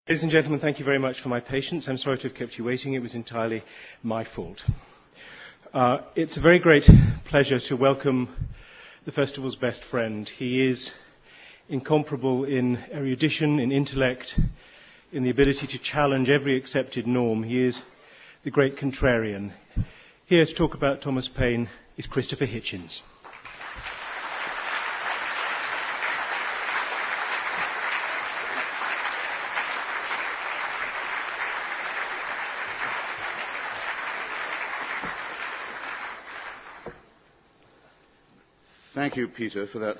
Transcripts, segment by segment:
Ladies and gentlemen, thank you very much for my patience. I'm sorry to have kept you waiting. It was entirely my fault. It's a very great pleasure to welcome the festival's best friend. He is incomparable in erudition, in intellect, in the ability to challenge every accepted norm. He is the great contrarian. Here to talk about Thomas Paine is Christopher Hitchens. Thank you, Peter, for that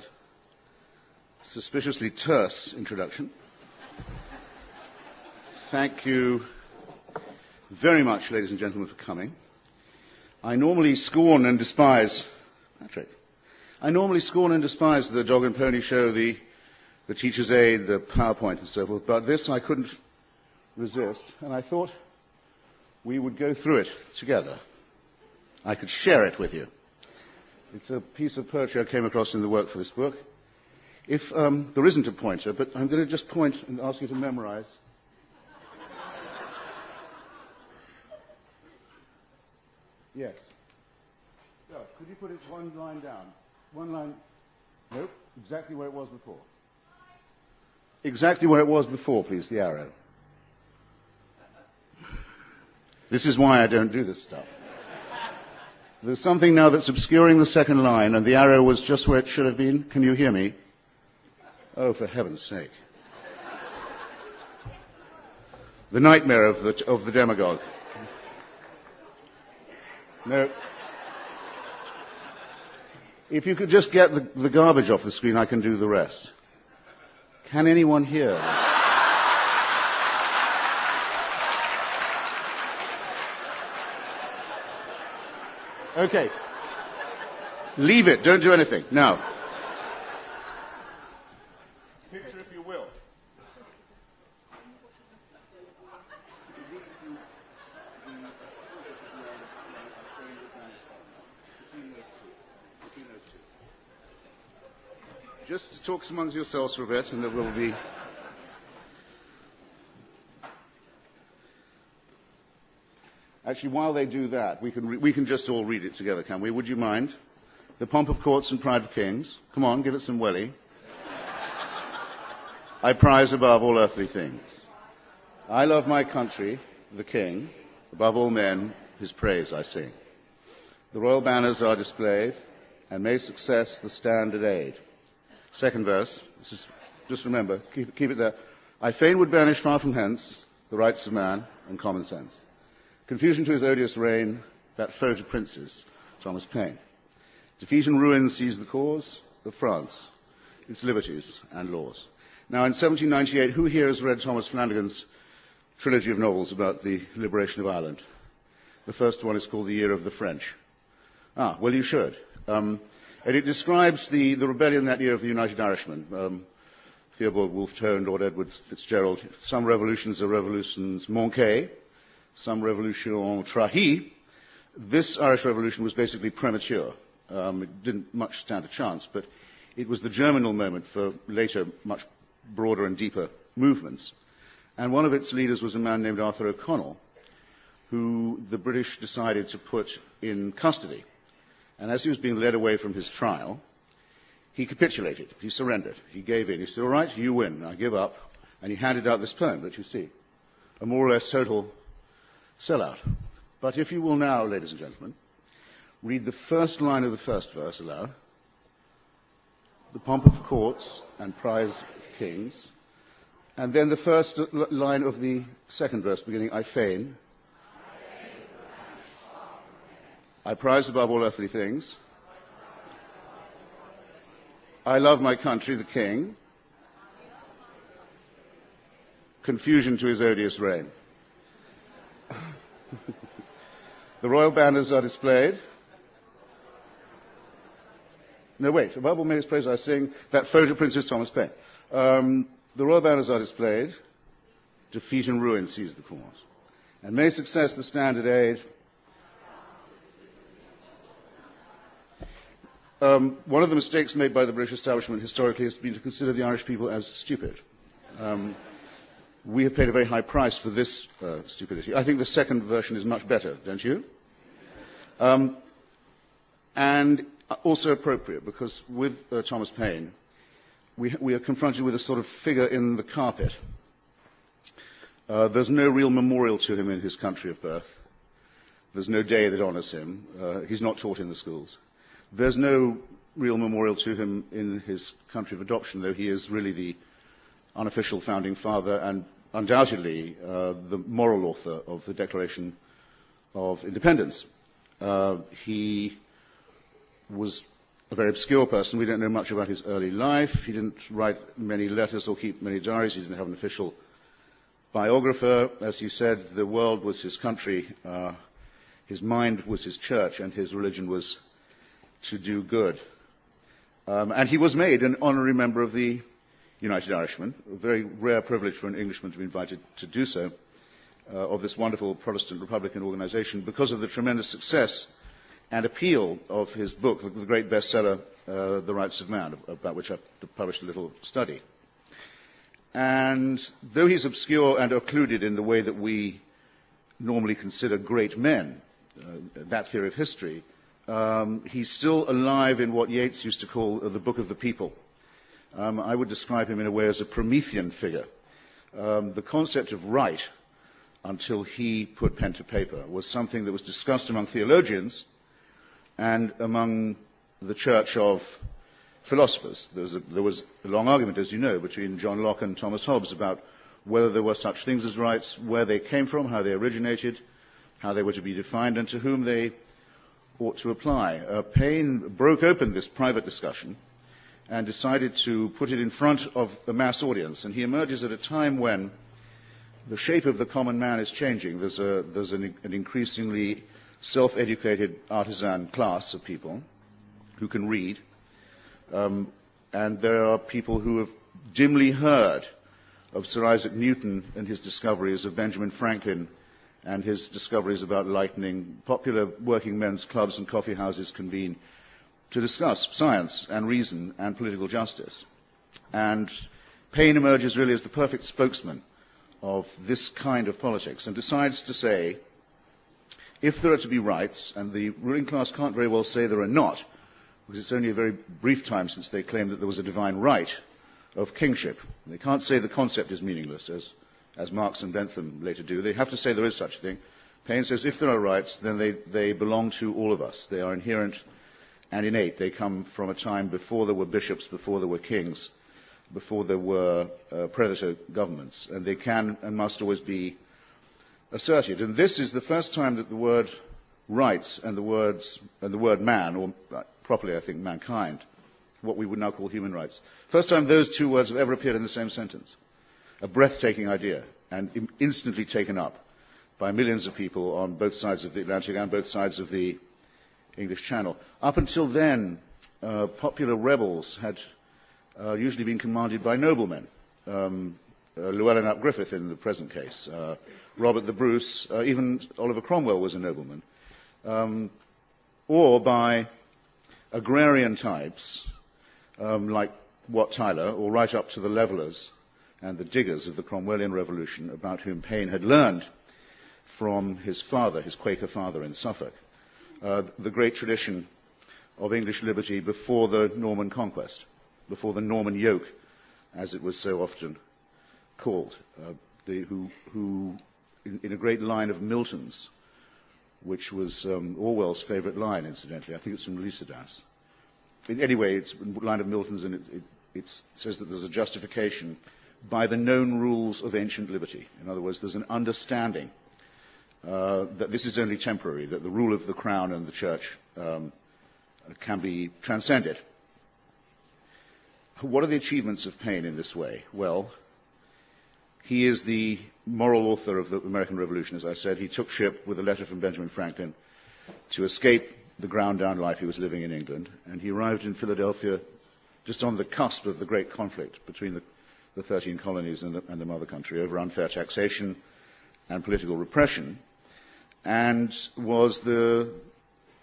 suspiciously terse introduction. Thank you very much, ladies and gentlemen, for coming. I normally scorn and despise the dog and pony show, the teacher's aid, the PowerPoint and so forth, but this I couldn't resist, and I thought we would go through it together. I could share it with you. It's a piece of poetry I came across in the work for this book. If there isn't a pointer, but I'm going to just point and ask you to memorize. Yes. So, could you put it one line down? One line. Nope. Exactly where it was before. Exactly where it was before, please, the arrow. This is why I don't do this stuff. There's something now that's obscuring the second line, and the arrow was just where it should have been. Can you hear me? Oh, for heaven's sake. The nightmare of the demagogue. No. If you could just get the garbage off the screen, I can do the rest. Can anyone hear? Okay. Leave it. Don't do anything. Now. Picture, if you will. Just talk amongst yourselves for a bit, and there will be. Actually, while they do that, we can just all read it together, can we? Would you mind? The pomp of courts and pride of kings. Come on, give it some welly. I prize above all earthly things. I love my country, the king. Above all men, his praise I sing. The royal banners are displayed, and may success the standard aid. Second verse. Just remember, keep it there. I fain would banish far from hence the rights of man and common sense. Confusion to his odious reign, that foe to princes, Thomas Paine. Defeat and ruin seize the cause of France, its liberties and laws. Now, in 1798, who here has read Thomas Flanagan's trilogy of novels about the liberation of Ireland? The first one is called The Year of the French. Well, you should. And it describes the rebellion that year of the United Irishmen. Theobald Wolfe-Tone, Lord Edward Fitzgerald. Some revolutions are revolutions manquées. Some revolution trahie. This Irish revolution was basically premature. It didn't much stand a chance, but it was the germinal moment for later, much broader and deeper movements. And one of its leaders was a man named Arthur O'Connell, who the British decided to put in custody. And as he was being led away from his trial, he capitulated. He surrendered. He gave in. He said, all right, you win. I give up. And he handed out this poem that you see. A more or less total sellout. But if you will now, ladies and gentlemen, read the first line of the first verse aloud. The pomp of courts and prize of kings. And then the first line of the second verse beginning, I fain. I prize above all earthly things. I love my country, the king. Confusion to his odious reign. The royal banners are displayed. No, wait. Above all men's praise I sing that foe to Princess Thomas Paine. The royal banners are displayed. Defeat and ruin seize the cause. And may success the standard aid. One of the mistakes made by the British establishment historically has been to consider the Irish people as stupid. we have paid a very high price for this stupidity. I think the second version is much better, don't you? And also appropriate, because with Thomas Paine, we are confronted with a sort of figure in the carpet. There's no real memorial to him in his country of birth. There's no day that honours him. He's not taught in the schools. There's no real memorial to him in his country of adoption, though he is really the unofficial founding father and undoubtedly the moral author of the Declaration of Independence. He was a very obscure person. We don't know much about his early life. He didn't write many letters or keep many diaries. He didn't have an official biographer. As he said, the world was his country, his mind was his church, and his religion was to do good. And he was made an honorary member of the United Irishmen, a very rare privilege for an Englishman to be invited to do so, of this wonderful Protestant Republican organization, because of the tremendous success and appeal of his book, the great bestseller, The Rights of Man, about which I've published a little study. And though he's obscure and occluded in the way that we normally consider great men, that theory of history, he's still alive in what Yeats used to call the Book of the People. I would describe him in a way as a Promethean figure. The concept of right, until he put pen to paper, was something that was discussed among theologians and among the church of philosophers. There was a long argument, as you know, between John Locke and Thomas Hobbes about whether there were such things as rights, where they came from, how they originated, how they were to be defined, and to whom they ought to apply. Paine broke open this private discussion and decided to put it in front of a mass audience. And he emerges at a time when the shape of the common man is changing. There's an increasingly self-educated artisan class of people who can read. And there are people who have dimly heard of Sir Isaac Newton and his discoveries, of Benjamin Franklin and his discoveries about lightning. Popular working men's clubs and coffee houses convene to discuss science and reason and political justice. And Paine emerges really as the perfect spokesman of this kind of politics and decides to say, if there are to be rights, and the ruling class can't very well say there are not, because it's only a very brief time since they claimed that there was a divine right of kingship. They can't say the concept is meaningless, as Marx and Bentham later do. They have to say there is such a thing. Paine says if there are rights, then they belong to all of us. They are inherent and innate. They come from a time before there were bishops, before there were kings, before there were predator governments, and they can and must always be asserted. And this is the first time that the word rights and the word man, or properly I think mankind, what we would now call human rights, first time those two words have ever appeared in the same sentence. A breathtaking idea, and instantly taken up by millions of people on both sides of the Atlantic and both sides of the English Channel. Up until then, popular rebels had usually been commanded by noblemen. Llewellyn ap Griffith in the present case, Robert the Bruce, even Oliver Cromwell was a nobleman, or by agrarian types like Wat Tyler, or right up to the levellers and the diggers of the Cromwellian Revolution, about whom Paine had learned from his father, his Quaker father in Suffolk, the great tradition of English liberty before the Norman conquest, before the Norman yoke, as it was so often called, who in a great line of Milton's, which was Orwell's favourite line, incidentally. I think it's from Lycidas. Anyway, it's a line of Milton's, and it says that there's a justification by the known rules of ancient liberty. In other words, there's an understanding that this is only temporary, that the rule of the crown and the church can be transcended. What are the achievements of Paine in this way? Well, he is the moral author of the American Revolution, as I said. He took ship with a letter from Benjamin Franklin to escape the ground-down life he was living in England, and he arrived in Philadelphia just on the cusp of the great conflict between the 13 colonies and the mother country over unfair taxation and political repression, and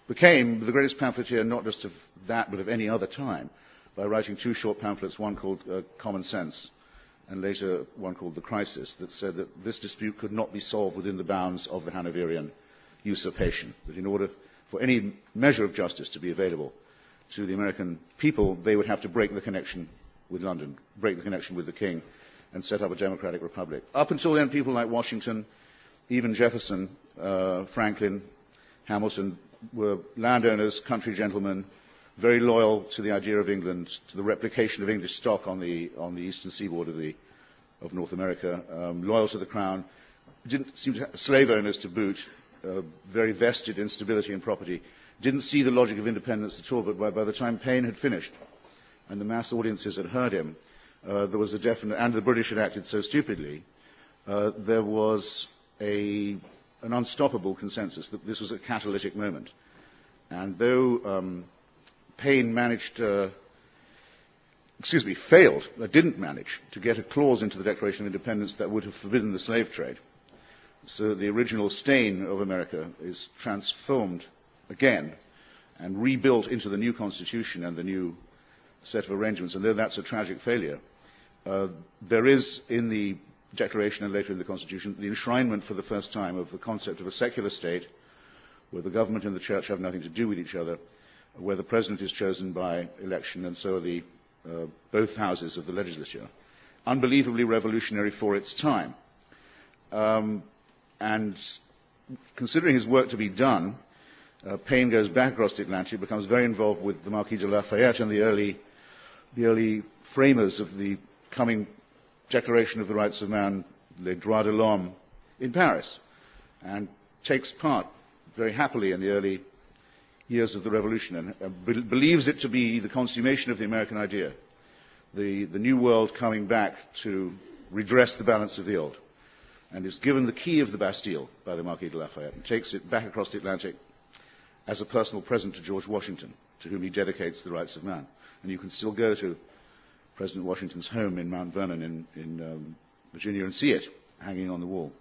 became the greatest pamphleteer not just of that but of any other time, by writing two short pamphlets, one called Common Sense and later one called the Crisis, that said that this dispute could not be solved within the bounds of the Hanoverian usurpation, that in order for any measure of justice to be available to the American people, they would have to break the connection with London, break the connection with the king, and set up a democratic republic. Up until then, people like Washington, even Jefferson, Franklin, Hamilton, were landowners, country gentlemen, very loyal to the idea of England, to the replication of English stock on the eastern seaboard of North America, loyal to the crown, didn't seem to have slave owners to boot, very vested in stability and property, didn't see the logic of independence at all, but by the time Paine had finished and the mass audiences had heard him, there was a definite, and the British had acted so stupidly, there was an unstoppable consensus that this was a catalytic moment. And though Paine didn't manage to get a clause into the Declaration of Independence that would have forbidden the slave trade, so the original stain of America is transformed again and rebuilt into the new Constitution and the new set of arrangements. And though that's a tragic failure, there is in the Declaration and later in the Constitution the enshrinement for the first time of the concept of a secular state where the government and the church have nothing to do with each other, where the president is chosen by election and so are the both houses of the legislature. Unbelievably revolutionary for its time. And considering his work to be done, Paine goes back across the Atlantic, becomes very involved with the Marquis de Lafayette and the early framers of the coming Declaration of the Rights of Man, Les Droits de l'Homme, in Paris, and takes part very happily in the early years of the Revolution, and believes it to be the consummation of the American idea, the new world coming back to redress the balance of the old, and is given the key of the Bastille by the Marquis de Lafayette, and takes it back across the Atlantic as a personal present to George Washington, to whom he dedicates the Rights of Man. And you can still go to President Washington's home in Mount Vernon in Virginia and see it hanging on the wall.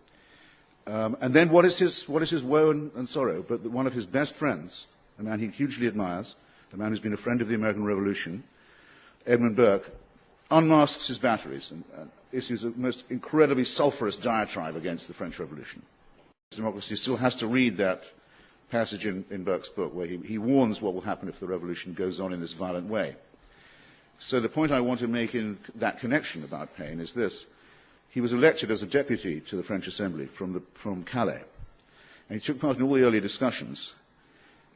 And then what is his woe and sorrow? But one of his best friends, a man he hugely admires, a man who's been a friend of the American Revolution, Edmund Burke, unmasks his batteries and issues a most incredibly sulphurous diatribe against the French Revolution. Democracy still has to read that passage in Burke's book where he warns what will happen if the revolution goes on in this violent way. So the point I want to make in that connection about Paine is this. He was elected as a deputy to the French Assembly from Calais. And he took part in all the early discussions.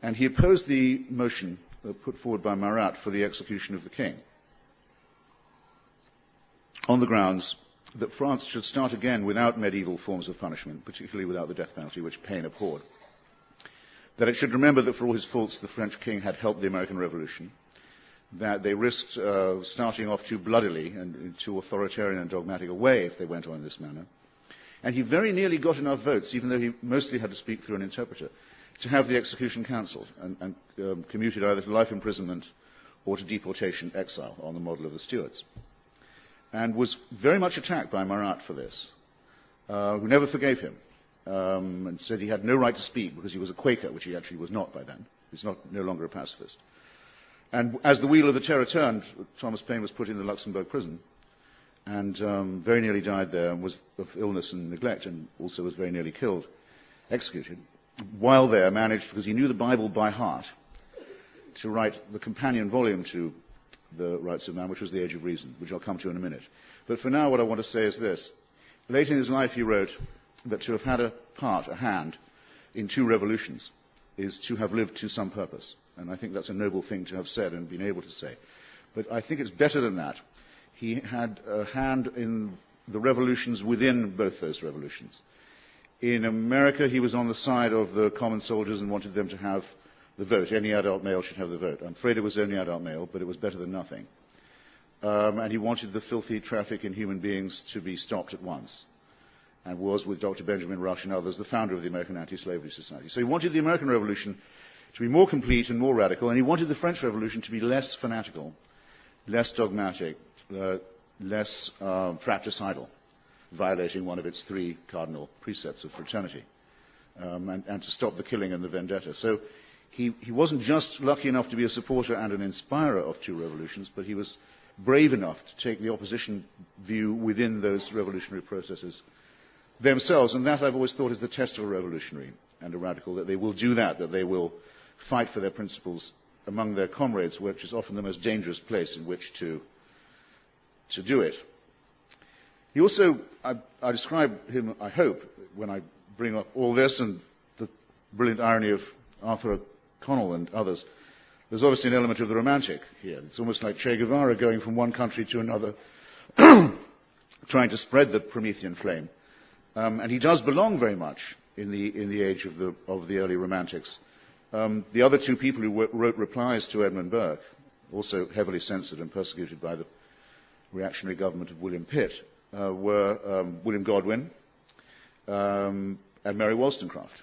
And he opposed the motion put forward by Marat for the execution of the king, on the grounds that France should start again without medieval forms of punishment, particularly without the death penalty, which Paine abhorred. That it should remember that for all his faults, the French king had helped the American Revolution, that they risked starting off too bloodily and in too authoritarian and dogmatic a way if they went on in this manner. And he very nearly got enough votes, even though he mostly had to speak through an interpreter, to have the execution cancelled and commuted either to life imprisonment or to deportation, exile, on the model of the Stuarts. And was very much attacked by Marat for this, who never forgave him, and said he had no right to speak because he was a Quaker, which he actually was not by then. He was no longer a pacifist. And as the wheel of the terror turned, Thomas Paine was put in the Luxembourg prison and very nearly died there, and was of illness and neglect, and also was very nearly killed, executed. While there, managed, because he knew the Bible by heart, to write the companion volume to the Rights of Man, which was The Age of Reason, which I'll come to in a minute. But for now, what I want to say is this. Late in his life, he wrote that to have had a hand, in two revolutions is to have lived to some purpose. And I think that's a noble thing to have said and been able to say. But I think it's better than that. He had a hand in the revolutions within both those revolutions. In America, he was on the side of the common soldiers and wanted them to have the vote. Any adult male should have the vote. I'm afraid it was only adult male, but it was better than nothing. And he wanted the filthy traffic in human beings to be stopped at once, and was, with Dr. Benjamin Rush and others, the founder of the American Anti-Slavery Society. So he wanted the American Revolution to be more complete and more radical, and he wanted the French Revolution to be less fanatical, less dogmatic, less fratricidal, violating one of its three cardinal precepts of fraternity, and to stop the killing and the vendetta. So he wasn't just lucky enough to be a supporter and an inspirer of two revolutions, but he was brave enough to take the opposition view within those revolutionary processes themselves. And that, I've always thought, is the test of a revolutionary and a radical, that they will do that they will fight for their principles among their comrades, which is often the most dangerous place in which to do it. He also, I describe him, I hope, when I bring up all this and the brilliant irony of Arthur Connell and others, there's obviously an element of the romantic here. It's almost like Che Guevara going from one country to another, trying to spread the Promethean flame. And he does belong very much in the age of the early romantics. The other two people who wrote replies to Edmund Burke, also heavily censored and persecuted by the reactionary government of William Pitt, were William Godwin and Mary Wollstonecraft.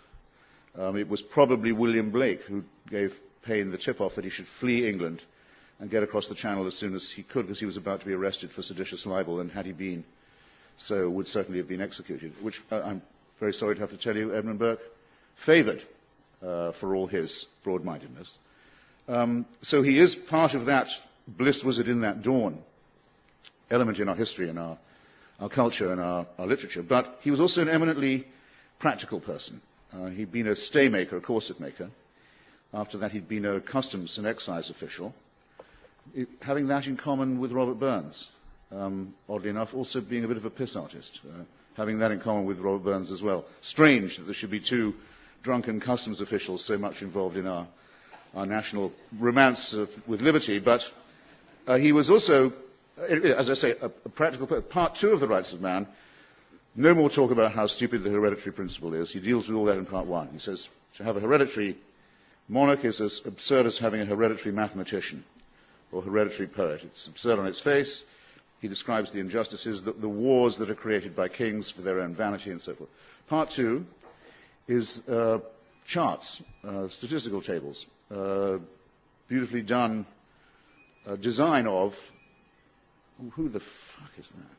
It was probably William Blake who gave Paine the tip-off that he should flee England and get across the Channel as soon as he could, because he was about to be arrested for seditious libel, and had he been so, would certainly have been executed, which I'm very sorry to have to tell you Edmund Burke favoured for all his broad-mindedness. So he is part of that bliss was it in that dawn element in our history and our culture and our literature. But he was also an eminently practical person. He'd been a stay maker, a corset maker. After that, he'd been a customs and excise official, having that in common with Robert Burns. Oddly enough, also being a bit of a piss artist, having that in common with Robert Burns as well. Strange that there should be two drunken customs officials so much involved in our national romance with liberty, but he was also, as I say, a practical person. Part 2 of The Rights of Man, no more talk about how stupid the hereditary principle is. He deals with all that in part 1. He says to have a hereditary monarch is as absurd as having a hereditary mathematician or hereditary poet. It's absurd on its face. He describes the injustices, the wars that are created by kings for their own vanity and so forth. Part 2 is charts, statistical tables, beautifully done design of, who the fuck is that?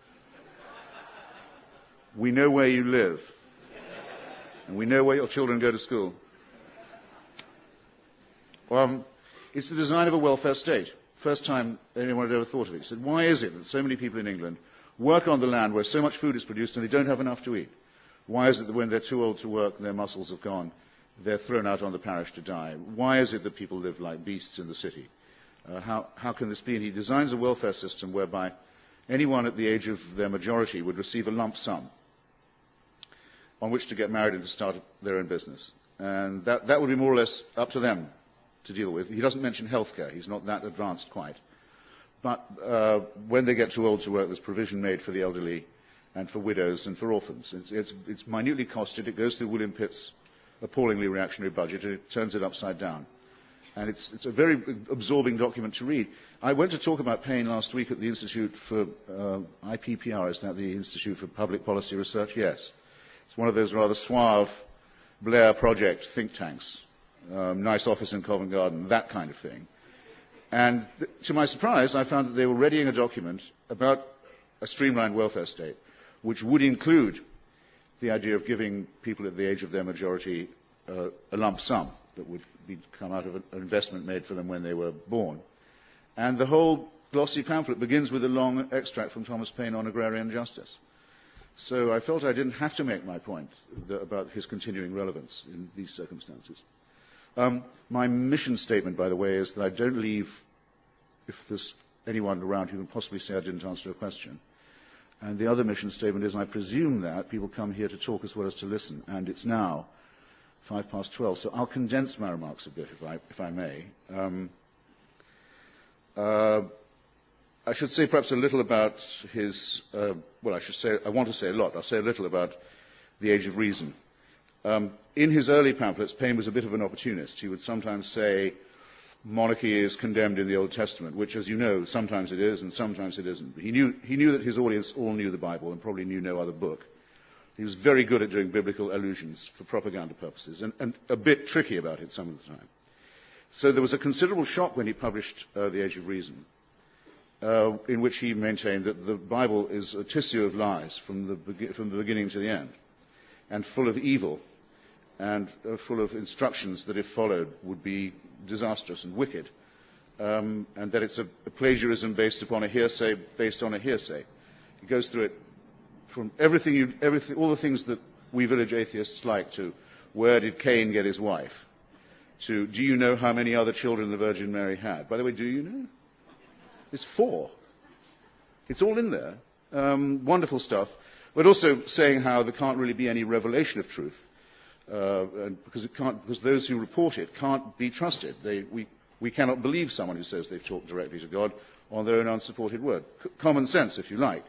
We know where you live, and we know where your children go to school. It's the design of a welfare state. First time anyone had ever thought of it. He said, why is it that so many people in England work on the land where so much food is produced and they don't have enough to eat? Why is it that when they're too old to work and their muscles have gone, they're thrown out on the parish to die? Why is it that people live like beasts in the city? How can this be? And he designs a welfare system whereby anyone at the age of their majority would receive a lump sum on which to get married and to start their own business. And that would be more or less up to them to deal with. He doesn't mention healthcare. He's not that advanced quite. But when they get too old to work, there's provision made for the elderly and for widows and for orphans. It's minutely costed. It goes through William Pitt's appallingly reactionary budget, and it turns it upside down. And it's a very absorbing document to read. I went to talk about Paine last week at the Institute for IPPR. Is that the Institute for Public Policy Research? Yes. It's one of those rather suave Blair Project think tanks. Nice office in Covent Garden, that kind of thing. And to my surprise, I found that they were readying a document about a streamlined welfare state, which would include the idea of giving people at the age of their majority a lump sum that would come out of an investment made for them when they were born. And the whole glossy pamphlet begins with a long extract from Thomas Paine on agrarian justice. So I felt I didn't have to make my point about his continuing relevance in these circumstances. My mission statement, by the way, is that I don't leave, if there's anyone around who can possibly say I didn't answer a question. And the other mission statement is I presume that people come here to talk as well as to listen. And it's now 12:05, so I'll condense my remarks a bit, if I may. I should say perhaps a little about his, I want to say a lot. I'll say a little about the Age of Reason. In his early pamphlets, Paine was a bit of an opportunist. He would sometimes say monarchy is condemned in the Old Testament, which, as you know, sometimes it is and sometimes it isn't. He knew that his audience all knew the Bible and probably knew no other book. He was very good at doing biblical allusions for propaganda purposes and a bit tricky about it some of the time. So there was a considerable shock when he published The Age of Reason, in which he maintained that the Bible is a tissue of lies from the beginning to the end, and full of evil, and full of instructions that, if followed, would be disastrous and wicked. and that it's a plagiarism based upon a hearsay, based on a hearsay. He goes through it from everything, all the things that we village atheists like, to where did Cain get his wife, to do you know how many other children the Virgin Mary had? By the way, do you know? It's 4. It's all in there. Wonderful stuff. But also saying how there can't really be any revelation of truth, because those who report it can't be trusted. We cannot believe someone who says they've talked directly to God on their own unsupported word. Common sense, if you like.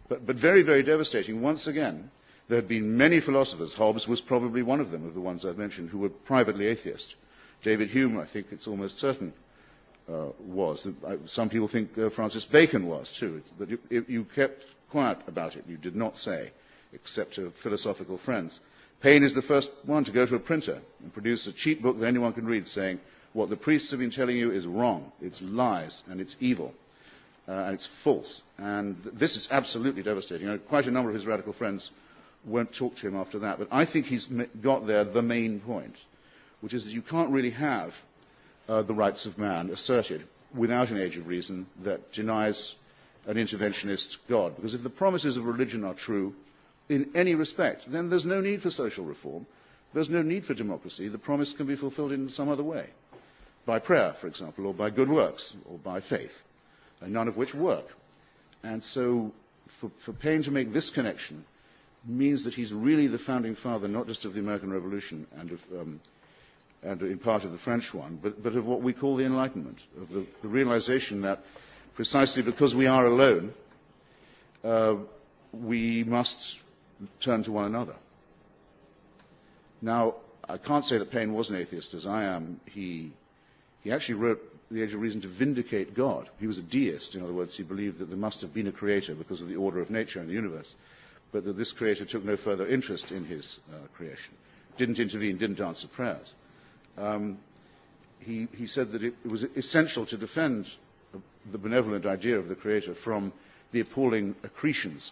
But very, very devastating. Once again, there had been many philosophers. Hobbes was probably one of them, of the ones I've mentioned, who were privately atheist. David Hume, I think it's almost certain, was. Some people think Francis Bacon was, too. But you kept quiet about it. You did not say, except to philosophical friends. Paine is the first one to go to a printer and produce a cheap book that anyone can read, saying, what the priests have been telling you is wrong, it's lies, and it's evil, and it's false. And this is absolutely devastating. Quite a number of his radical friends won't talk to him after that, but I think he's got there the main point, which is that you can't really have the rights of man asserted without an age of reason that denies an interventionist God. Because if the promises of religion are true in any respect, then there's no need for social reform, there's no need for democracy. The promise can be fulfilled in some other way. By prayer, for example, or by good works, or by faith, and none of which work. And so for Paine to make this connection means that he's really the founding father, not just of the American Revolution and in part of the French one, but of what we call the Enlightenment, of the realization that precisely because we are alone, we must turn to one another. Now, I can't say that Paine was an atheist as I am. He actually wrote The Age of Reason to vindicate God. He was a deist. In other words, he believed that there must have been a creator because of the order of nature in the universe, but that this creator took no further interest in his creation, didn't intervene, didn't answer prayers. He said that it was essential to defend the benevolent idea of the creator from the appalling accretions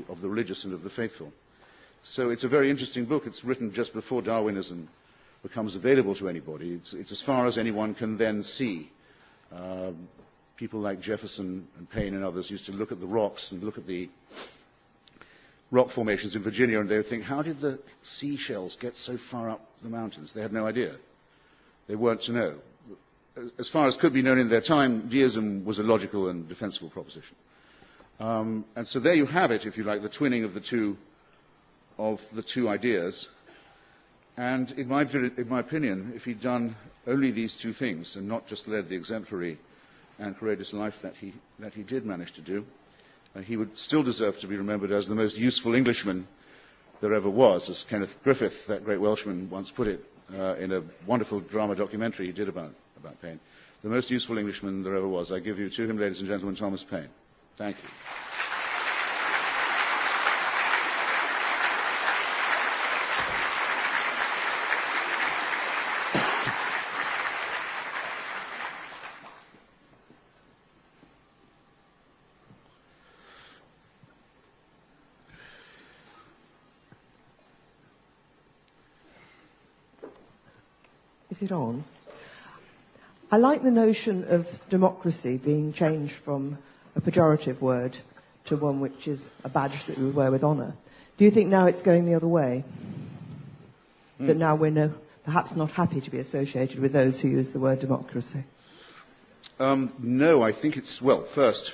of the religious and of the faithful. So it's a very interesting book. It's written just before Darwinism becomes available to anybody. It's as far as anyone can then see. People like Jefferson and Paine and others used to look at the rocks and look at the rock formations in Virginia, and they would think, how did the seashells get so far up the mountains? They had no idea. They weren't to know. As far as could be known in their time, deism was a logical and defensible proposition. And so there you have it, if you like, the twinning of the two ideas. And in my opinion, if he'd done only these two things and not just led the exemplary and courageous life that he did manage to do, he would still deserve to be remembered as the most useful Englishman there ever was, as Kenneth Griffith, that great Welshman, once put it in a wonderful drama documentary he did about Paine. The most useful Englishman there ever was. I give you to him, ladies and gentlemen, Thomas Paine. Thank you. Is it on? I like the notion of democracy being changed from a pejorative word to one which is a badge that we wear with honour. Do you think now it's going the other way? That now we're perhaps not happy to be associated with those who use the word democracy? No, I think it's, well, first,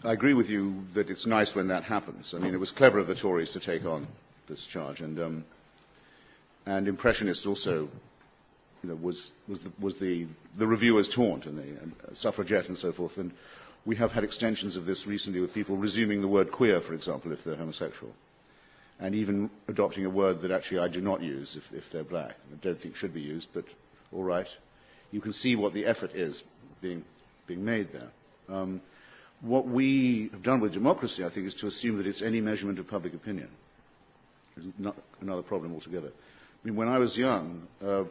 I agree with you that it's nice when that happens. I mean, it was clever of the Tories to take on this charge, and Impressionists also, was the reviewer's taunt and the suffragette and so forth. And we have had extensions of this recently with people resuming the word queer, for example, if they're homosexual, and even adopting a word that actually I do not use if they're black. I don't think should be used, but all right. You can see what the effort is being made there. What we have done with democracy, I think, is to assume that it's any measurement of public opinion. It's not another problem altogether. I mean, when I was young, there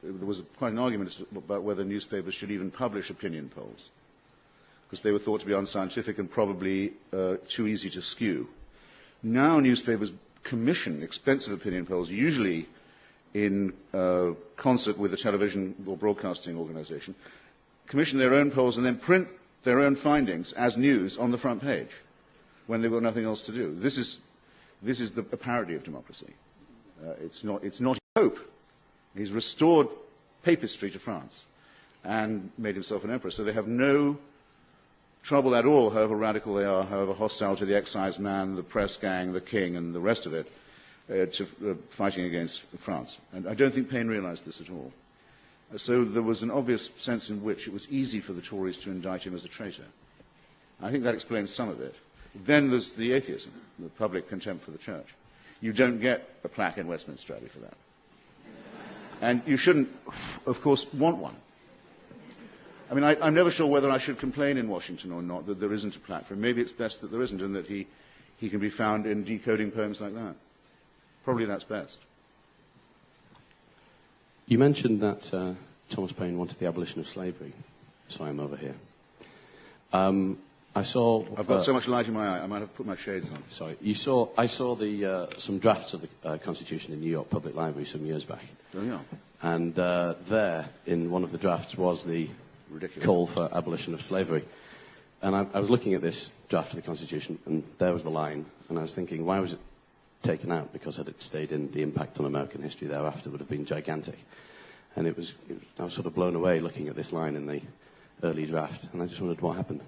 was quite an argument about whether newspapers should even publish opinion polls, because they were thought to be unscientific and probably too easy to skew. Now newspapers commission expensive opinion polls, usually in concert with a television or broadcasting organization, commission their own polls and then print their own findings as news on the front page when they've got nothing else to do. This is a parody of democracy. It's not hope. He's restored papistry to France and made himself an emperor. So they have no trouble at all, however radical they are, however hostile to the excise man, the press gang, the king, and the rest of it, fighting against France. And I don't think Paine realized this at all. So there was an obvious sense in which it was easy for the Tories to indict him as a traitor. I think that explains some of it. Then there's the atheism, the public contempt for the church. You don't get a plaque in Westminster Abbey for that. And you shouldn't, of course, want one. I mean, I'm never sure whether I should complain in Washington or not that there isn't a plaque for him. Maybe it's best that there isn't and that he can be found in decoding poems like that. Probably that's best. You mentioned that Thomas Paine wanted the abolition of slavery. So I'm over here. I've got so much light in my eye, I might have put my shades on. Sorry. I saw some drafts of the Constitution in New York Public Library some years back. Oh, yeah. And there, in one of the drafts, was the call for abolition of slavery. And I was looking at this draft of the Constitution, and there was the line. And I was thinking, why was it taken out? Because had it stayed in, the impact on American history thereafter would have been gigantic. And I was sort of blown away looking at this line in the early draft. And I just wondered what happened.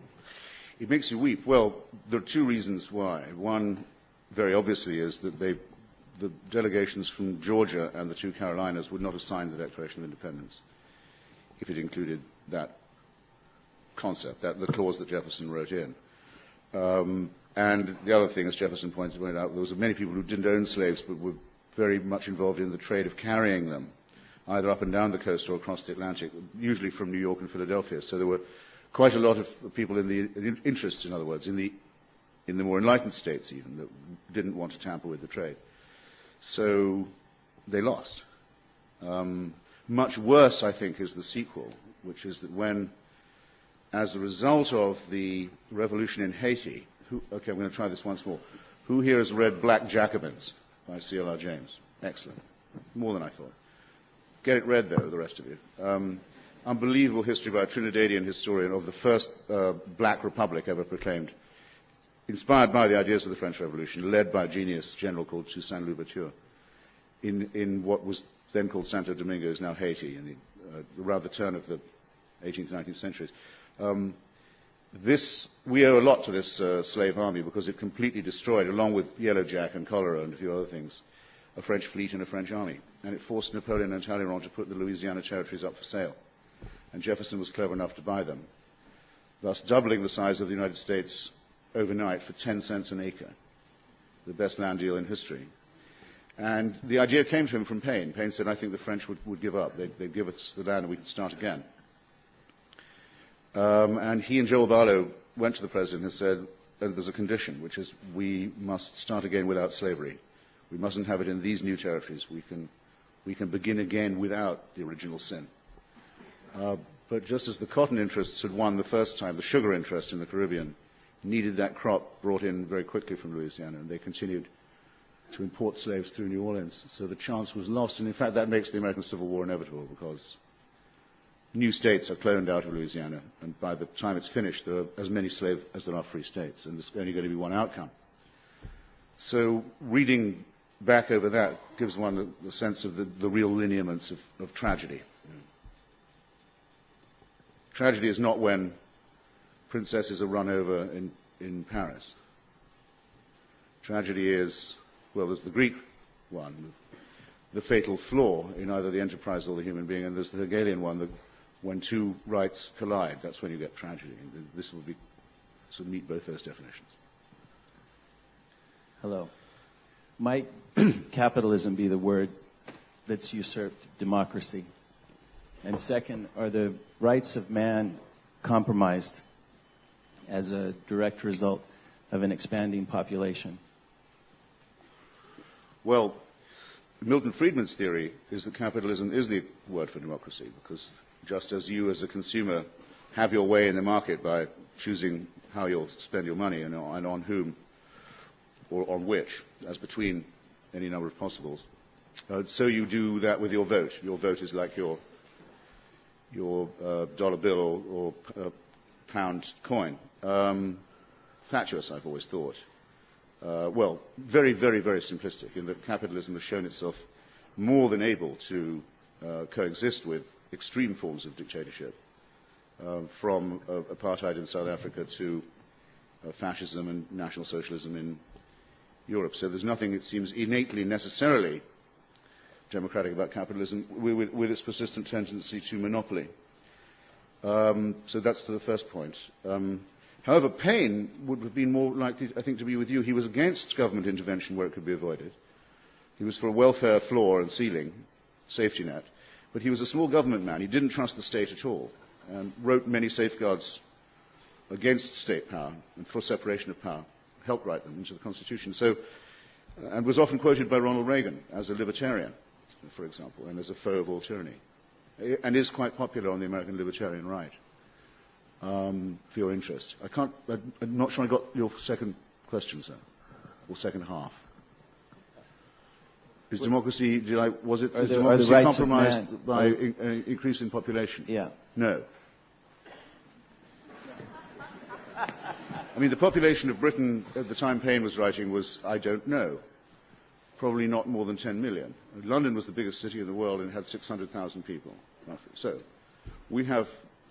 It makes you weep. Well, there are two reasons why. One, very obviously, is that the delegations from Georgia and the two Carolinas would not have signed the Declaration of Independence if it included that concept, the clause that Jefferson wrote in. And the other thing, as Jefferson pointed out, there was many people who didn't own slaves but were very much involved in the trade of carrying them, either up and down the coast or across the Atlantic, usually from New York and Philadelphia. So there were quite a lot of people in the interests, in other words, in the more enlightened states even, that didn't want to tamper with the trade. So they lost. Much worse, I think, is the sequel, which is that when, as a result of the revolution in Haiti, okay, I'm going to try this once more. Who here has read Black Jacobins by C.L.R. James? Excellent. More than I thought. Get it read, though, the rest of you. Unbelievable history by a Trinidadian historian of the first black republic ever proclaimed, inspired by the ideas of the French Revolution, led by a genius general called Toussaint Louverture, in what was then called Santo Domingo, is now Haiti, in around the turn of the 18th and 19th centuries. We owe a lot to this slave army because it completely destroyed, along with Yellow Jack and cholera and a few other things, a French fleet and a French army. And it forced Napoleon and Talleyrand to put the Louisiana territories up for sale. And Jefferson was clever enough to buy them, thus doubling the size of the United States overnight for 10 cents an acre, the best land deal in history. And the idea came to him from Paine. Paine said, I think the French would give up. They'd give us the land and we could start again. And he and Joel Barlow went to the president and said, there's a condition, which is we must start again without slavery. We mustn't have it in these new territories. We can begin again without the original sin. But just as the cotton interests had won the first time, the sugar interest in the Caribbean needed that crop brought in very quickly from Louisiana, and they continued to import slaves through New Orleans. So the chance was lost, and in fact that makes the American Civil War inevitable, because new states are cloned out of Louisiana, and by the time it's finished there are as many slaves as there are free states, and there's only going to be one outcome. So reading back over that gives one the sense of the real lineaments of tragedy. Tragedy is not when princesses are run over in Paris. Tragedy is, well, there's the Greek one, the fatal flaw in either the enterprise or the human being, and there's the Hegelian one, when two rights collide. That's when you get tragedy. This will meet both those definitions. Hello. Might capitalism be the word that's usurped democracy? And second, are the rights of man compromised as a direct result of an expanding population? Well, Milton Friedman's theory is that capitalism is the word for democracy, because just as you as a consumer have your way in the market by choosing how you'll spend your money and on whom or on which, as between any number of possibles, so you do that with your vote. Your vote is like your your dollar bill or pound coin. Fatuous, I've always thought. Well, very, very, very simplistic in that capitalism has shown itself more than able to coexist with extreme forms of dictatorship, from apartheid in South Africa to fascism and National Socialism in Europe. So there's nothing, it seems, innately necessarily democratic about capitalism with its persistent tendency to monopoly. So that's to the first point. However, Paine would have been more likely, I think, to be with you. He was against government intervention where it could be avoided. He was for a welfare floor and ceiling, safety net. But he was a small government man. He didn't trust the state at all, and wrote many safeguards against state power and for separation of power, helped write them into the Constitution. So, and was often quoted by Ronald Reagan as a libertarian, for example, and as a foe of all tyranny, and is quite popular on the American libertarian right. For your interest, I'm not sure I got your second question, sir, or second half. Is democracy? Is democracy compromised by increase in population? Yeah. No. I mean, the population of Britain at the time Paine was writing was, I don't know, probably not more than 10 million. London was the biggest city in the world and had 600,000 people, roughly. So,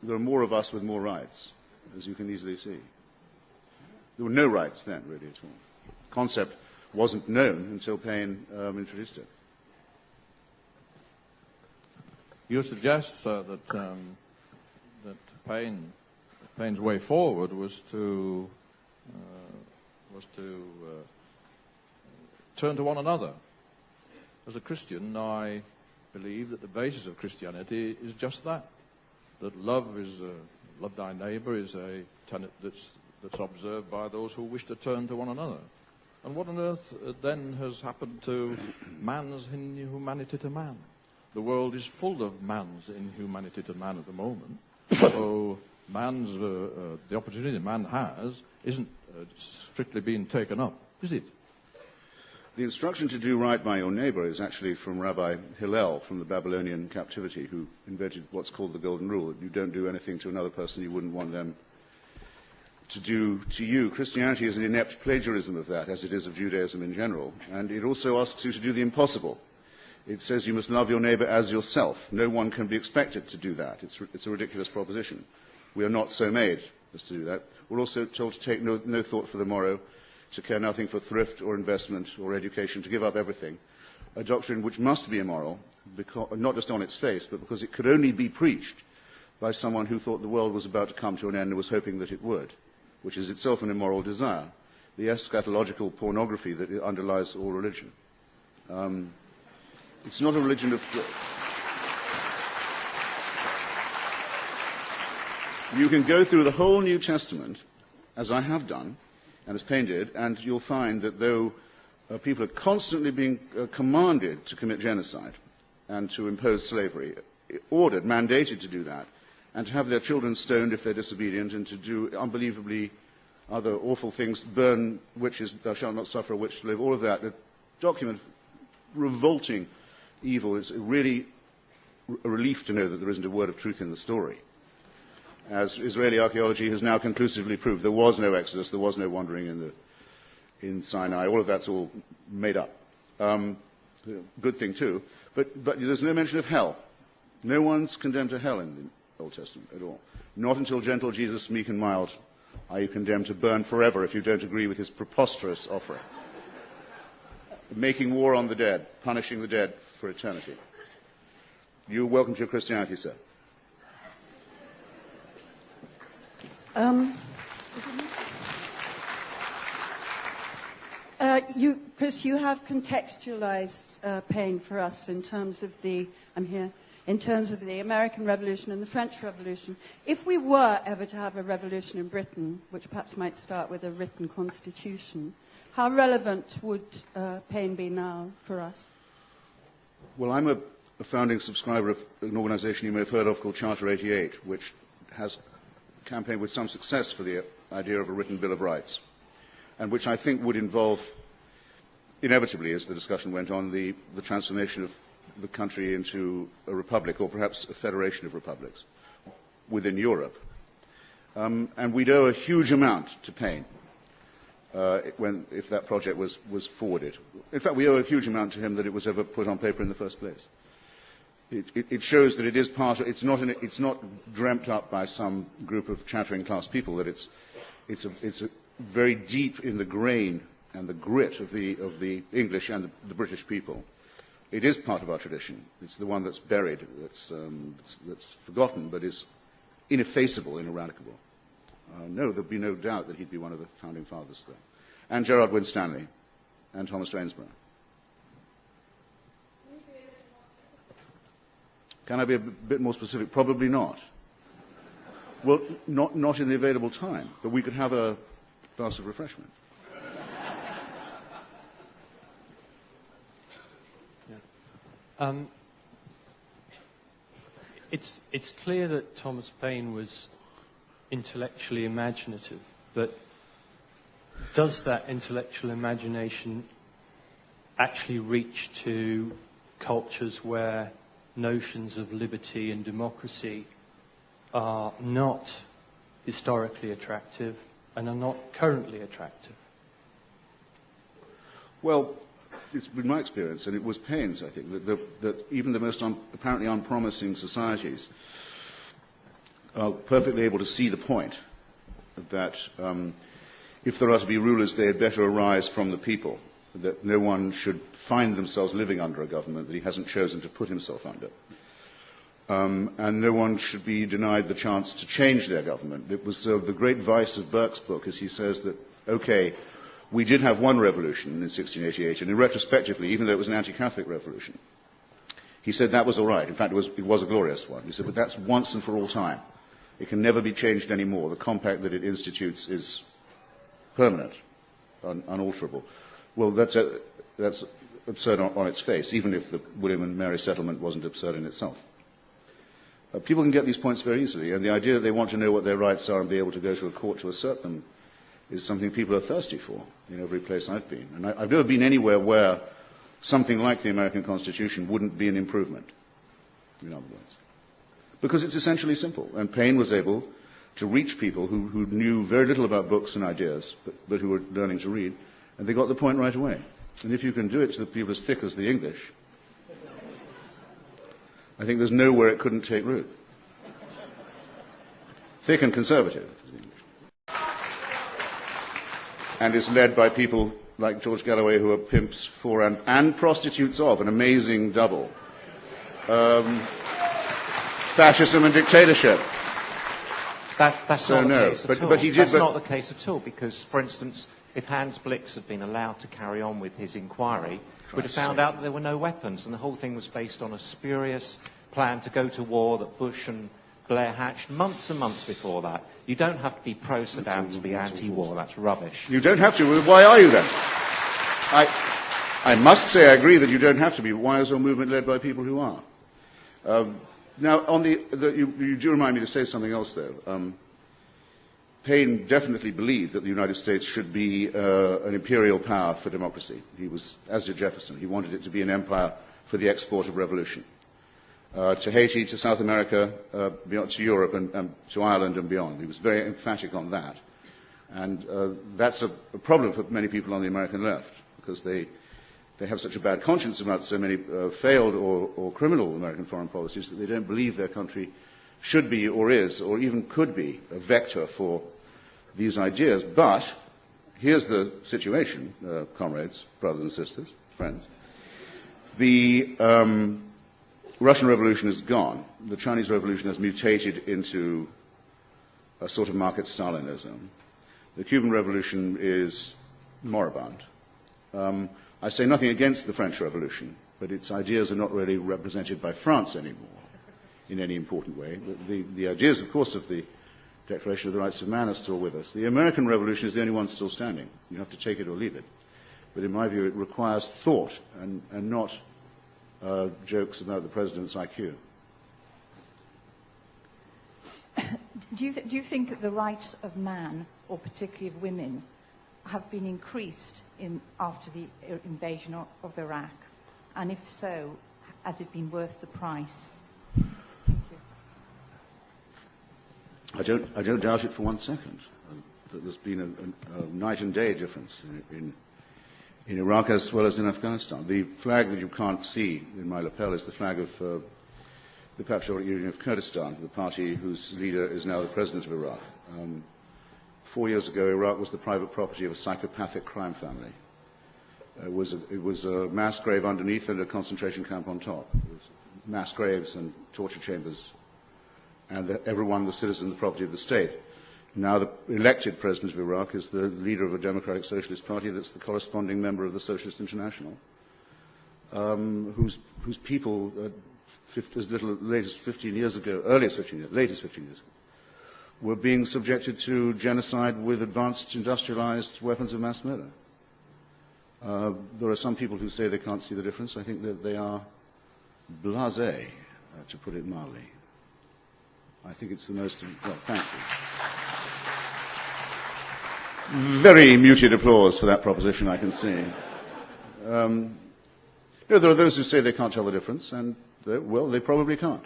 there are more of us with more rights, as you can easily see. There were no rights then, really, at all. The concept wasn't known until Paine introduced it. You suggest, sir, that Paine's way forward was to turn to one another. As a Christian, I believe that the basis of Christianity is just that love thy neighbour is a tenet that's observed by those who wish to turn to one another. And what on earth then has happened to man's inhumanity to man? The world is full of man's inhumanity to man at the moment. So the opportunity man has isn't strictly being taken up, is it? The instruction to do right by your neighbour is actually from Rabbi Hillel from the Babylonian captivity, who invented what's called the Golden Rule, that you don't do anything to another person you wouldn't want them to do to you. Christianity is an inept plagiarism of that, as it is of Judaism in general, and it also asks you to do the impossible. It says you must love your neighbour as yourself. No one can be expected to do that. It's a ridiculous proposition. We are not so made as to do that. We're also told to take no thought for the morrow, to care nothing for thrift or investment or education, to give up everything. A doctrine which must be immoral, not just on its face, but because it could only be preached by someone who thought the world was about to come to an end and was hoping that it would, which is itself an immoral desire, the eschatological pornography that underlies all religion. It's not a religion of... You can go through the whole New Testament, as I have done, and as Paine did, and you'll find that though people are constantly being commanded to commit genocide and to impose slavery, ordered, mandated to do that, and to have their children stoned if they're disobedient, and to do unbelievably other awful things, burn witches, thou shalt not suffer a witch to live, all of that, a document revolting evil. It's really a relief to know that there isn't a word of truth in the story. As Israeli archaeology has now conclusively proved, there was no Exodus, there was no wandering in Sinai. All of that's all made up. Good thing too. But there's no mention of hell. No one's condemned to hell in the Old Testament at all. Not until gentle Jesus, meek and mild, are you condemned to burn forever if you don't agree with his preposterous offering. Making war on the dead, punishing the dead for eternity. You're welcome to your Christianity, sir. Chris, you have contextualized Paine for us in terms of the American Revolution and the French Revolution. If we were ever to have a revolution in Britain, which perhaps might start with a written constitution, how relevant would Paine be now for us? Well, I'm a founding subscriber of an organization you may have heard of called Charter 88, which has campaigned with some success for the idea of a written Bill of Rights, and which I think would involve, inevitably, as the discussion went on, the transformation of the country into a republic, or perhaps a federation of republics. within Europe. And we'd owe a huge amount to Paine if that project was forwarded. In fact, we owe a huge amount to him that it was ever put on paper in the first place. It shows that it is part of, it's not dreamt up by some group of chattering class people, that it's very deep in the grain and the grit of the English and the British people. It is part of our tradition. It's the one that's buried, that's forgotten, but is ineffaceable, ineradicable. No, there'd be no doubt that he'd be one of the founding fathers there. And Gerard Winstanley, and Thomas Paine. Can I be a bit more specific? Probably not. Well, not in the available time, but we could have a glass of refreshment. It's clear that Thomas Paine was intellectually imaginative, but does that intellectual imagination actually reach to cultures where notions of liberty and democracy are not historically attractive and are not currently attractive? Well, it's been my experience, and it was Paine's, I think, that even the most apparently unpromising societies are perfectly able to see the point that if there are to be rulers, they had better arise from the people, that no one should find themselves living under a government that he hasn't chosen to put himself under. And no one should be denied the chance to change their government. It was the great vice of Burke's book, as he says that, okay, we did have one revolution in 1688, and retrospectively, even though it was an anti-Catholic revolution, he said that was all right. In fact, it was a glorious one. He said, but that's once and for all time. It can never be changed anymore. The compact that it institutes is permanent, unalterable. Well, that's absurd on its face, even if the William and Mary settlement wasn't absurd in itself. People can get these points very easily, and the idea that they want to know what their rights are and be able to go to a court to assert them is something people are thirsty for in every place I've been. And I've never been anywhere where something like the American Constitution wouldn't be an improvement, in other words. Because it's essentially simple, and Paine was able to reach people who knew very little about books and ideas, but who were learning to read, and they got the point right away. And if you can do it to the people as thick as the English, I think there's nowhere it couldn't take root. Thick and conservative. And is led by people like George Galloway, who are pimps for and prostitutes of, an amazing double. Fascism and dictatorship. That's not the case at all. But he did, that's not the case at all, because, for instance, if Hans Blix had been allowed to carry on with his inquiry, we'd have found out that there were no weapons, and the whole thing was based on a spurious plan to go to war that Bush and Blair hatched months and months before that. You don't have to be pro-Saddam to be anti-war. That's rubbish. You don't have to. Why are you then? I must say I agree that you don't have to be. Why is your movement led by people who are? Now, you do remind me to say something else, though. Paine definitely believed that the United States should be an imperial power for democracy. He was, as did Jefferson, he wanted it to be an empire for the export of revolution. To Haiti, to South America, beyond, to Europe, and to Ireland and beyond. He was very emphatic on that. And that's a problem for many people on the American left, because they have such a bad conscience about so many failed or criminal American foreign policies that they don't believe their country should be or is or even could be a vector for these ideas. But here's the situation, comrades, brothers and sisters, friends. The Russian Revolution is gone. The Chinese Revolution has mutated into a sort of market Stalinism. The Cuban Revolution is moribund. I say nothing against the French Revolution, but its ideas are not really represented by France anymore in any important way. The ideas, of course, of the Declaration of the Rights of Man are still with us. The American Revolution is the only one still standing. You have to take it or leave it. But in my view, it requires thought and not jokes about the president's IQ. Do you think that the rights of man, or particularly of women, have been increased after the invasion of Iraq? And if so, has it been worth the price? Thank you. I don't doubt it for 1 second. That there's been a night and day difference in Iraq as well as in Afghanistan. The flag that you can't see in my lapel is the flag of the Patriotic Union of Kurdistan, the party whose leader is now the president of Iraq. 4 years ago, Iraq was the private property of a psychopathic crime family. It was a mass grave underneath and a concentration camp on top. It was mass graves and torture chambers, and everyone was citizen of the property of the state. Now the elected president of Iraq is the leader of a democratic socialist party that's the corresponding member of the Socialist International, whose people, as latest 15 years ago, latest 15 years ago, were being subjected to genocide with advanced industrialized weapons of mass murder. There are some people who say they can't see the difference. I think that they are blasé, to put it mildly. I think it's the most... Well, thank you. Very muted applause for that proposition, I can see. There are those who say they can't tell the difference, and, well, they probably can't.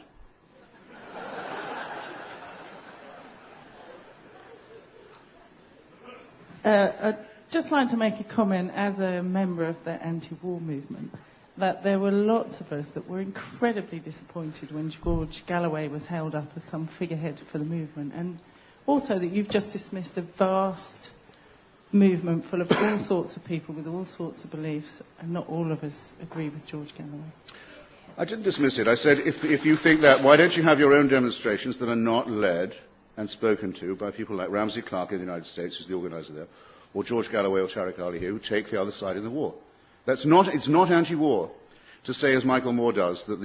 I'd just like to make a comment as a member of the anti-war movement that there were lots of us that were incredibly disappointed when George Galloway was held up as some figurehead for the movement, and also that you've just dismissed a vast movement full of all sorts of people with all sorts of beliefs, and not all of us agree with George Galloway. I didn't dismiss it. I said, if you think that, why don't you have your own demonstrations that are not led and spoken to by people like Ramsey Clark in the United States, who's the organizer there, or George Galloway or Tariq Ali here, who take the other side in the war. It's not anti-war to say, as Michael Moore does, that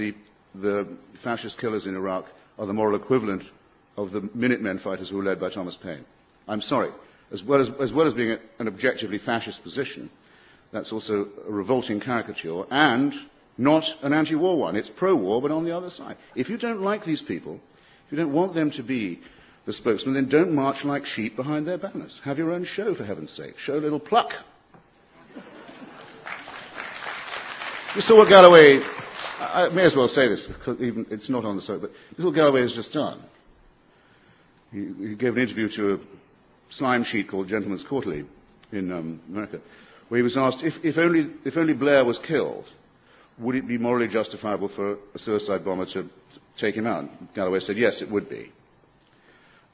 the fascist killers in Iraq are the moral equivalent of the Minutemen fighters who were led by Thomas Paine. I'm sorry. As well as being an objectively fascist position, that's also a revolting caricature and not an anti-war one. It's pro-war, but on the other side. If you don't like these people, if you don't want them to be the spokesman, then don't march like sheep behind their banners. Have your own show, for heaven's sake. Show a little pluck. You saw what Galloway... I may as well say this, because even it's not on the subject, but you saw what Galloway has just done. He gave an interview to a slime sheet called Gentleman's Quarterly in America, where he was asked, if only Blair was killed, would it be morally justifiable for a suicide bomber to take him out? Galloway said, yes, it would be.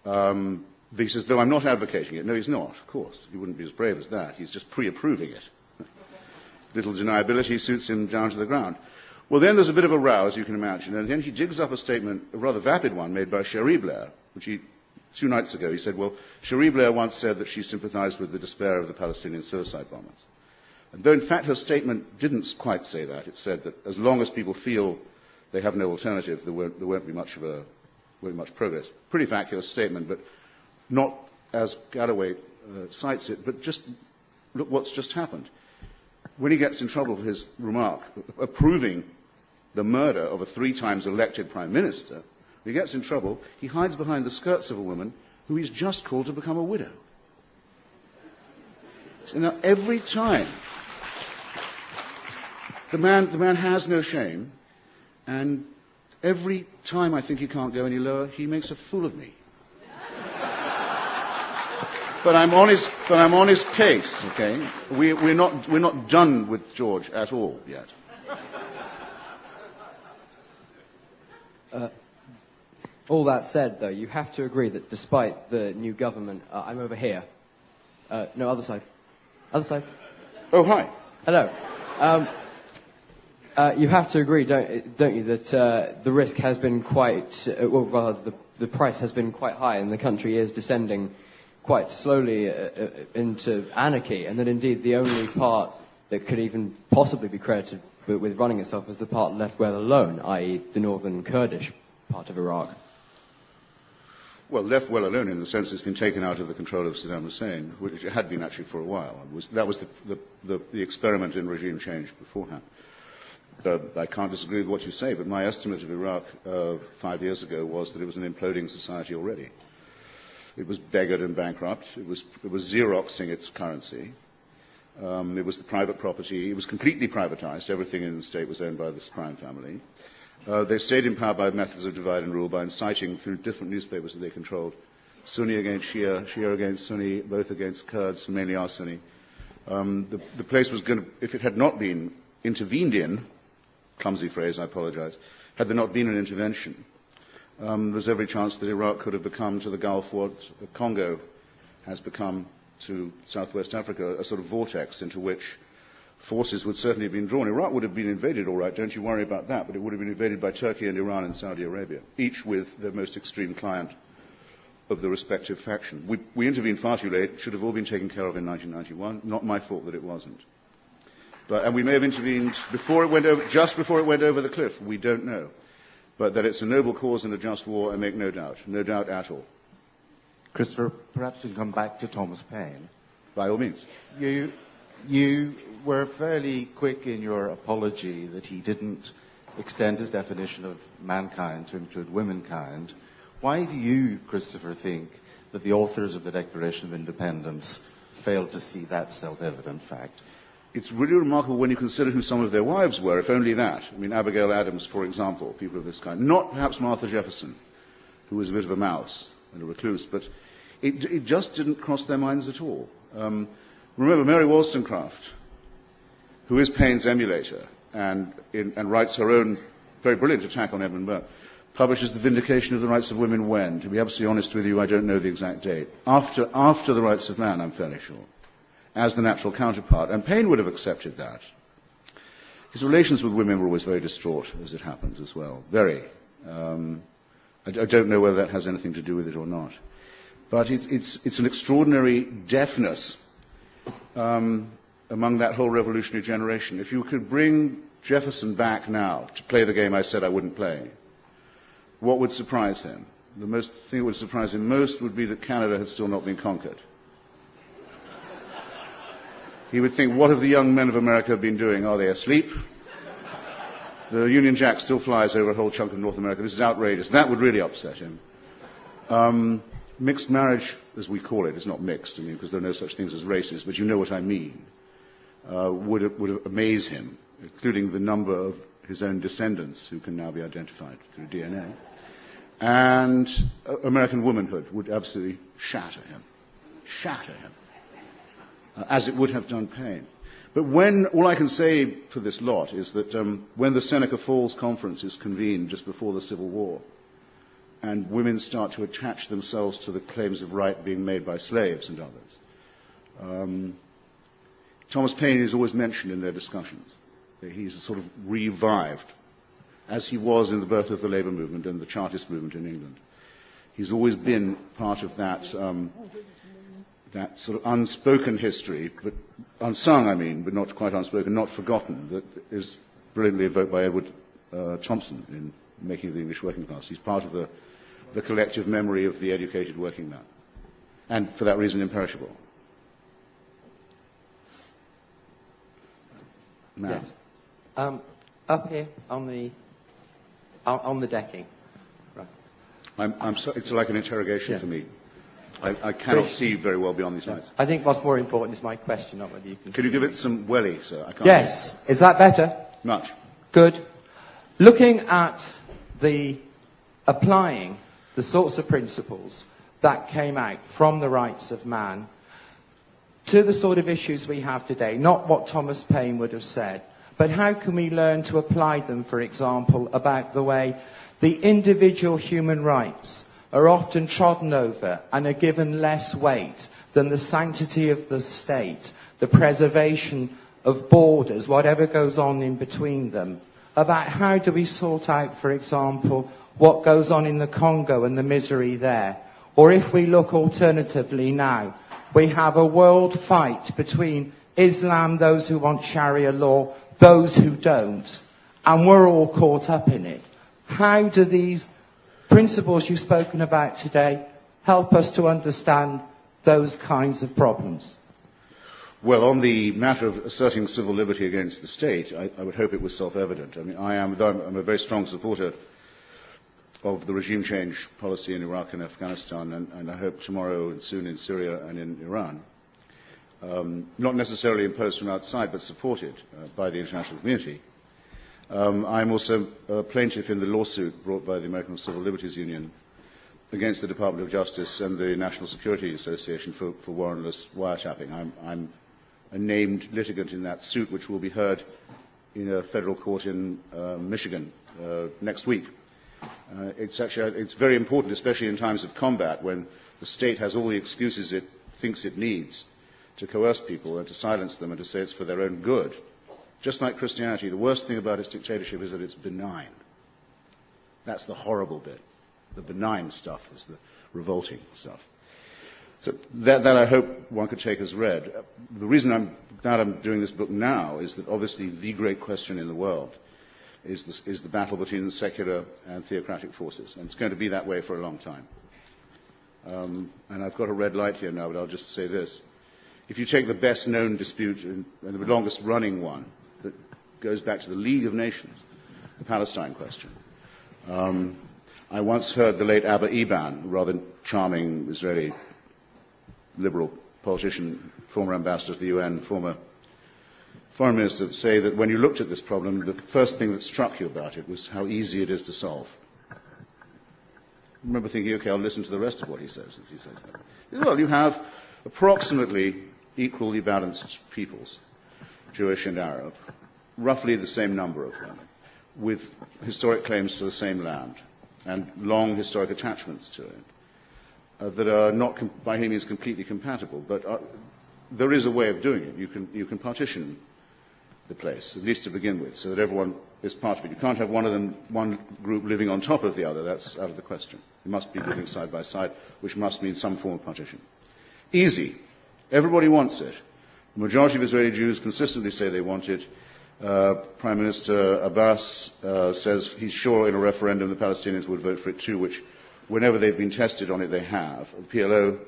He says, though I'm not advocating it. No, he's not, of course. He wouldn't be as brave as that. He's just pre-approving it. Little deniability suits him down to the ground. Well, then there's a bit of a row, as you can imagine, and then he digs up a statement, a rather vapid one, made by Cherie Blair, which 2 nights ago, he said, well, Cherie Blair once said that she sympathized with the despair of the Palestinian suicide bombers. And though, in fact, her statement didn't quite say that. It said that as long as people feel they have no alternative, there won't be much progress. Pretty vacuous statement, but not as Galloway cites it, but just look what's just happened. When he gets in trouble for his remark approving the murder of a 3 times elected prime minister, when he gets in trouble, he hides behind the skirts of a woman who he's just called to become a widow. So now every time, the man has no shame, and every time I think he can't go any lower, he makes a fool of me. But I'm on his case, okay? We're not done with George at all yet. All that said, though, you have to agree that despite the new government, I'm over here. No, other side. Other side. Oh, hi. Hello. You have to agree, don't you, that the risk has been quite, well, rather, the price has been quite high, and the country is descending quite slowly into anarchy, and that indeed the only part that could even possibly be credited with running itself is the part left well alone, i.e. the northern Kurdish part of Iraq. Well, left well alone in the sense it's been taken out of the control of Saddam Hussein, which it had been actually for a while. That was the experiment in regime change beforehand. I can't disagree with what you say, but my estimate of Iraq 5 years ago was that it was an imploding society already. It was beggared and bankrupt. It was Xeroxing its currency. It was the private property. It was completely privatized. Everything in the state was owned by this crime family. They stayed in power by methods of divide and rule, by inciting through different newspapers that they controlled Sunni against Shia, Shia against Sunni, both against Kurds, who mainly are Sunni. The place was going to, if it had not been intervened in, clumsy phrase, I apologize, had there not been an intervention, there's every chance that Iraq could have become to the Gulf what Congo has become to southwest Africa, a sort of vortex into which forces would certainly have been drawn. Iraq would have been invaded, all right, don't you worry about that, but it would have been invaded by Turkey and Iran and Saudi Arabia, each with their most extreme client of the respective faction. We intervened far too late, should have all been taken care of in 1991, not my fault that it wasn't. And we may have intervened before it went over, just before it went over the cliff, we don't know. But that it's a noble cause and a just war, I make no doubt at all. Christopher, perhaps we can come back to Thomas Paine. By all means. You were fairly quick in your apology that he didn't extend his definition of mankind to include womankind. Why do you, Christopher, think that the authors of the Declaration of Independence failed to see that self-evident fact? It's really remarkable when you consider who some of their wives were, if only that. I mean, Abigail Adams, for example, people of this kind. Not perhaps Martha Jefferson, who was a bit of a mouse and a recluse, but it just didn't cross their minds at all. Remember, Mary Wollstonecraft, who is Paine's emulator and writes her own very brilliant attack on Edmund Burke, publishes The Vindication of the Rights of Women when? To be absolutely honest with you, I don't know the exact date. After the Rights of Man, I'm fairly sure, as the natural counterpart. And Paine would have accepted that. His relations with women were always very distraught, as it happens as well. Very. I don't know whether that has anything to do with it or not. But it's an extraordinary deafness among that whole revolutionary generation. If you could bring Jefferson back now to play the game I said I wouldn't play, what would surprise him? The thing that would surprise him most would be that Canada had still not been conquered. He would think, what have the young men of America been doing? Are they asleep? The Union Jack still flies over a whole chunk of North America. This is outrageous. That would really upset him. Mixed marriage, as we call it, is not mixed, because there are no such things as races, but you know what I mean, would amaze him, including the number of his own descendants who can now be identified through DNA. And American womanhood would absolutely shatter him. As it would have done Paine. But all I can say for this lot is that when the Seneca Falls Conference is convened just before the Civil War, and women start to attach themselves to the claims of right being made by slaves and others, Thomas Paine is always mentioned in their discussions. He's sort of revived, as he was in the birth of the labour movement and the Chartist movement in England. He's always been part of that sort of unspoken history, but unsung, but not quite unspoken, not forgotten, that is brilliantly evoked by Edward Thompson in Making of the English Working Class. He's part of the collective memory of the educated working man, and for that reason imperishable. Now. Yes. Up here on the decking. Right. I'm sorry, it's like an interrogation to me. I cannot see very well beyond these lights. I think what's more important is my question, not whether you can. Could you give it some welly, sir? I can't. Yes. Is that better? Much. Good. Looking at applying the sorts of principles that came out from the rights of man to the sort of issues we have today, not what Thomas Paine would have said, but how can we learn to apply them, for example, about the way the individual human rights are often trodden over and are given less weight than the sanctity of the state, the preservation of borders, whatever goes on in between them, about how do we sort out, for example, what goes on in the Congo and the misery there. Or if we look alternatively now, we have a world fight between Islam, those who want Sharia law, those who don't, and we're all caught up in it. How do these principles you've spoken about today help us to understand those kinds of problems? Well, on the matter of asserting civil liberty against the state, I would hope it was self-evident. I'm a very strong supporter of the regime change policy in Iraq and Afghanistan, and I hope tomorrow and soon in Syria and in Iran. Not necessarily imposed from outside, but supported by the international community. I'm also a plaintiff in the lawsuit brought by the American Civil Liberties Union against the Department of Justice and the National Security Association for warrantless wiretapping. I'm a named litigant in that suit, which will be heard in a federal court in Michigan next week. It's very important, especially in times of combat, when the state has all the excuses it thinks it needs to coerce people and to silence them and to say it's for their own good. Just like Christianity, the worst thing about its dictatorship is that it's benign. That's the horrible bit. The benign stuff is the revolting stuff. So that I hope one could take as read. The reason I'm glad I'm doing this book now is that obviously the great question in the world is the battle between the secular and theocratic forces. And it's going to be that way for a long time. And I've got a red light here now, but I'll just say this. If you take the best known dispute and the longest running one that goes back to the League of Nations, the Palestine question, I once heard the late Abba Eban, a rather charming Israeli liberal politician, former ambassador to the UN, former foreign minister, say that when you looked at this problem, the first thing that struck you about it was how easy it is to solve. I remember thinking, okay, I'll listen to the rest of what he says if he says that. Well, you have approximately equally balanced peoples, Jewish and Arab, roughly the same number of them, with historic claims to the same land and long historic attachments to it, that are not by any means completely compatible, but there is a way of doing it. You can partition the place, at least to begin with, so that everyone is part of it. You can't have one group living on top of the other. That's out of the question. They must be living side by side, which must mean some form of partition. Easy. Everybody wants it. The majority of Israeli Jews consistently say they want it. Prime Minister Abbas says he's sure in a referendum the Palestinians would vote for it too, which whenever they've been tested on it, they have. The PLO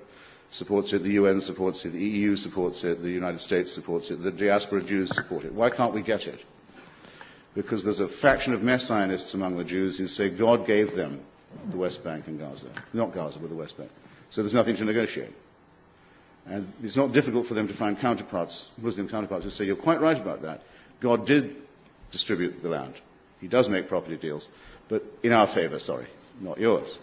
supports it, the UN supports it, the EU supports it, the United States supports it, the diaspora Jews support it. Why can't we get it? Because there's a faction of Messianists among the Jews who say God gave them the West Bank and Gaza. Not Gaza, but the West Bank. So there's nothing to negotiate. And it's not difficult for them to find counterparts, Muslim counterparts, who say, you're quite right about that. God did distribute the land. He does make property deals, but in our favor, sorry, not yours.